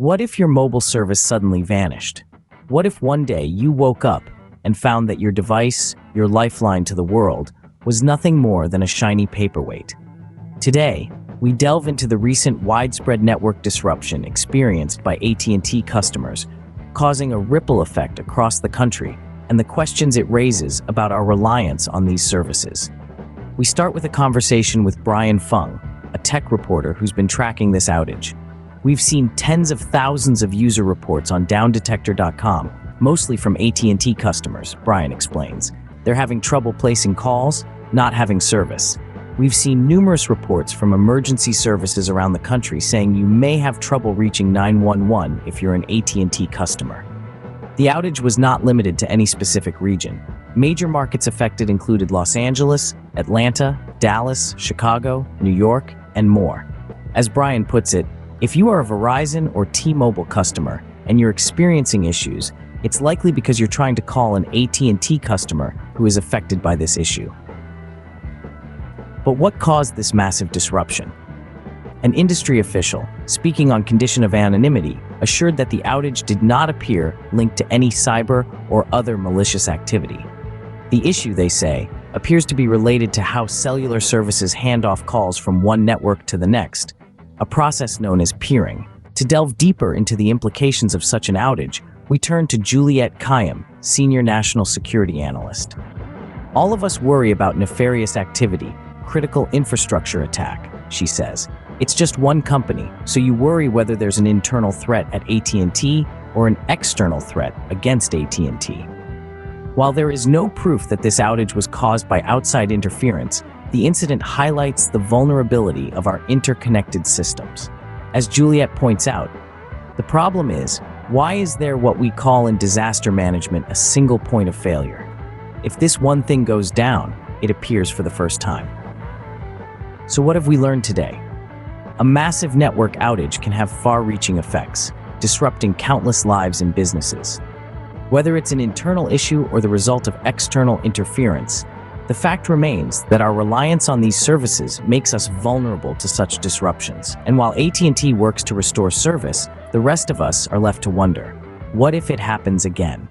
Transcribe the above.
What if your mobile service suddenly vanished? What if one day you woke up and found that your device, your lifeline to the world, was nothing more than a shiny paperweight? Today, we delve into the recent widespread network disruption experienced by AT&T customers, causing a ripple effect across the country, and the questions it raises about our reliance on these services. We start with a conversation with Brian Fung, a tech reporter who's been tracking this outage. We've seen tens of thousands of user reports on downdetector.com, mostly from AT&T customers, Brian explains. They're having trouble placing calls, not having service. We've seen numerous reports from emergency services around the country saying you may have trouble reaching 911 if you're an AT&T customer. The outage was not limited to any specific region. Major markets affected included Los Angeles, Atlanta, Dallas, Chicago, New York, and more. As Brian puts it, if you are a Verizon or T-Mobile customer and you're experiencing issues, it's likely because you're trying to call an AT&T customer who is affected by this issue. But what caused this massive disruption? An industry official, speaking on condition of anonymity, assured that the outage did not appear linked to any cyber or other malicious activity. The issue, they say, appears to be related to how cellular services hand off calls from one network to the next, a process known as peering. To delve deeper into the implications of such an outage, we turn to Juliet Kayyem, Senior National Security Analyst. All of us worry about nefarious activity, critical infrastructure attack, she says. It's just one company, so you worry whether there's an internal threat at AT&T or an external threat against AT&T. While there is no proof that this outage was caused by outside interference, the incident highlights the vulnerability of our interconnected systems. As Juliet points out, the problem is, why is there what we call in disaster management a single point of failure? If this one thing goes down, it appears for the first time. So what have we learned today? A massive network outage can have far-reaching effects, disrupting countless lives and businesses. Whether it's an internal issue or the result of external interference, the fact remains that our reliance on these services makes us vulnerable to such disruptions. And while AT&T works to restore service, the rest of us are left to wonder, what if it happens again?